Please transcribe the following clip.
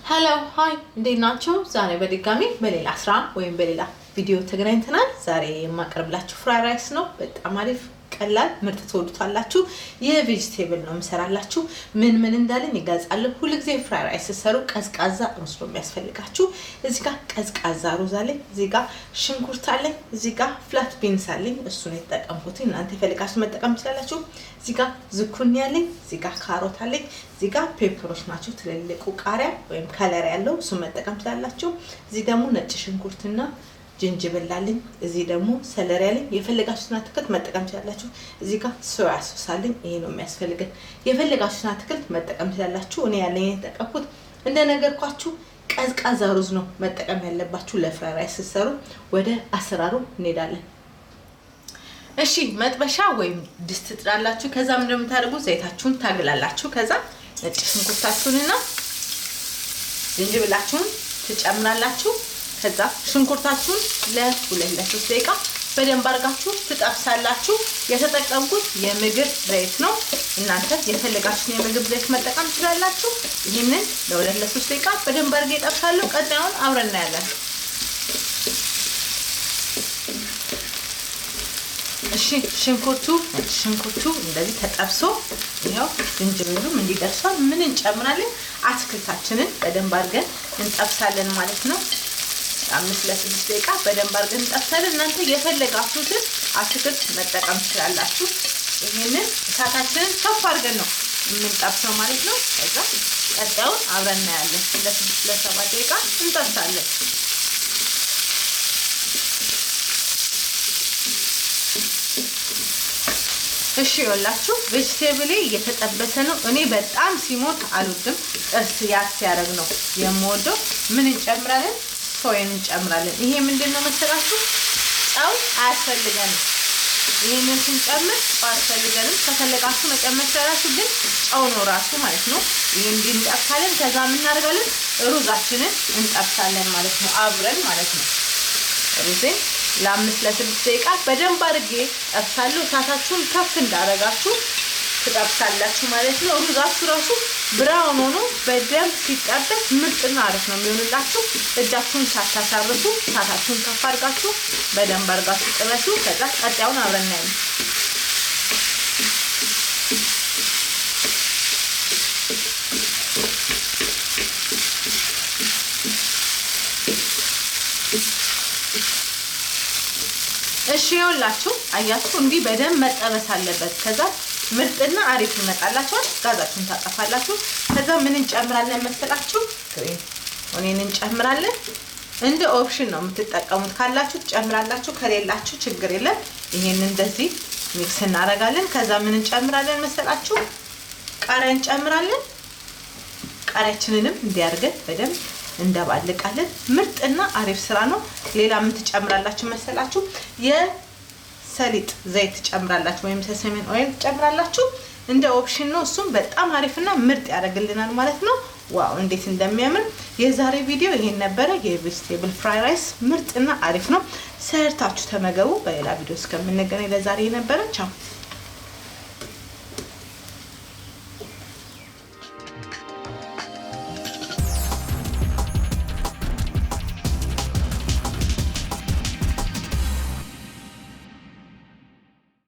Hello, hi. እንዴት ናችሁ? ዛሬ በድጋሚ በሌላ ስራ ወይም በሌላ ቪዲዮ ተገናኝተናል። ዛሬ የማቀርብላችሁ ፍራይ ራይስ ነው። በጣም አሪፍ ቀላል ምርጥ ትወዱታላችሁ። የቬጂቴብል ነው የምሰራላችሁ። ምን እንዳለን ይጋጻል። ሁሉ ጊዜ ፍራይ ራይስ ሰሩ ቀዝቃዛ ሩዝ ነው የሚያስፈልጋችሁ። እዚህ ጋር ቀዝቃዛ ሩዝ አለኝ፣ እዚህ ጋር ሽንኩርት አለኝ፣ እዚህ ጋር ፍላት ቢንስ አለኝ። እሱን የተጠቀምኩት እናንተ ፈልጋችሁ መጠቀም ትችላላችሁ። እዚህ ጋር ዝኩኒ አለኝ፣ እዚህ ጋር ካሮት አለኝ፣ እዚህ ጋር ፔፐሮች ናቸው ትልልቁ ቃሪያ ወይም ከለር ያለው እሱ መጠቀም ትችላላችሁ። እዚህ ደግሞ ነጭ ሽንኩርትና ጅንጅብል አለኝ፣ እዚህ ደግሞ ሰለሪ አለኝ። የፈለጋችሁትን አትክልት መጠቀም ትችላላችሁ። እዚህ ጋር ሶያ ሶስ አለኝ። ይሄ ነው የሚያስፈልገን። የፈለጋችሁትን አትክልት መጠቀም ትችላላችሁ። እኔ ያለኝ የተጠቀምኩት እንደነገርኳችሁ ቀዝቃዛ ሩዝ ነው መጠቀም ያለባችሁ ለፍራይ ራይስ ስትሰሩ። ወደ አሰራሩ እንሄዳለን። እሺ መጥበሻ ወይም ድስት ትጥዳላችሁ። ከዛ ምን እንደምታደርጉ ዘይታችሁን ታግላላችሁ። ከዛ ነጭ ሽንኩርታችሁንና ዝንጅብላችሁን ትጨምራላችሁ። ከዛ ሽንኩርታችሁን ለ2-3 ደቂቃ በደንብ አድርጋችሁ ትጠብሳላችሁ። የተጠቀምኩት የምግብ ዘይት ነው። እናንተ የፈለጋችሁን የምግብ ዘይት መጠቀም ትችላላችሁ። ይህንን ለ2-3 ደቂቃ በደንብ አድርጌ እጠብሳለሁ። ቀጣዩን አብረን እናያለን። እሺ ሽንኩርቱ እንደዚህ ተጠብሶ ይሄው ዝንጅብሉም እንዲደርሳል። ምን እንጨምራለን? አትክልታችንን በደንብ አድርገን እንጠብሳለን ማለት ነው። 5-6 ደቂቃ በደንብ አድርገን እንጠብሳለን። እናንተ የፈለጋችሁትን አትክልት መጠቀም ትችላላችሁ። ይሄንን እሳታችንን ከፍ አድርገን ነው የምንጠብሰው ማለት ነው። ከዛ ቀጣዩን አብረን እናያለን። ለ6-7 ደቂቃ እንጠብሳለን። እሺ ይኸውላችሁ ቬጂቴብሌ እየተጠበሰ ነው። እኔ በጣም ሲሞት አልወድም፣ ጥርስ ያስያረግ ነው የምወደው። ምን እንጨምራለን? ሶያን እንጨምራለን። ይሄ ምንድነው መሰላችሁ? ጨው አያስፈልገንም። ይሄንን ስንጨምር ጨው አያስፈልገንም። ከፈለጋችሁ መጨመር ትችላላችሁ፣ ግን ጨው ነው ራሱ ማለት ነው። ይሄን እንጠብሳለን። ከዛ ምን እናደርጋለን? ሩዛችንን እንጠብሳለን ማለት ነው፣ አብረን ማለት ነው። ሩዜን ለ5-6 ደቂቃ በደንብ አድርጌ ጠብሳለሁ። እሳታችሁን ከፍ እንዳደረጋችሁ ትጠብሳላችሁ ማለት ነው። ሩዛችሁ ራሱ ብራውን ሆኖ በደንብ ሲጠበስ ምርጥና አሪፍ ነው የሚሆንላችሁ። እጃችሁን ሳታሳርፉ እሳታችሁን ከፍ አድርጋችሁ በደንብ አድርጋችሁ ጥበሱ። ከዛ ቀጣዩን አብረን እናያለን። እሺ ይኸውላችሁ አያችሁ እንዲህ በደንብ መጠበስ አለበት። ከዛ ምርጥና አሪፍ ይመጣላችኋል። ጋዛችሁን ታጠፋላችሁ። ከዛ ምን እንጨምራለን መሰላችሁ? ኦኒየን እንጨምራለን። እንደ ኦፕሽን ነው የምትጠቀሙት። ካላችሁ ትጨምራላችሁ፣ ከሌላችሁ ችግር የለም። ይሄን እንደዚህ ሚክስ እናደርጋለን። ከዛ ምን እንጨምራለን መሰላችሁ? ቃሪያ እንጨምራለን። ቃሪያችንንም እንዲያርገን በደንብ እንደባልቃለን። ምርጥና አሪፍ ስራ ነው። ሌላ ምን ትጨምራላችሁ መሰላችሁ? የሰሊጥ ዘይት ትጨምራላችሁ ወይም ሰሰሚን ኦይል ትጨምራላችሁ። እንደ ኦፕሽን ነው። እሱም በጣም አሪፍና ምርጥ ያደርግልናል ማለት ነው። ዋው እንዴት እንደሚያምር! የዛሬ ቪዲዮ ይሄን ነበረ። የቬጂቴብል ፍራይ ራይስ ምርጥና አሪፍ ነው። ሰርታችሁ ተመገቡ። በሌላ ቪዲዮ እስከምንገናኝ ለዛሬ ነበረ። ቻው።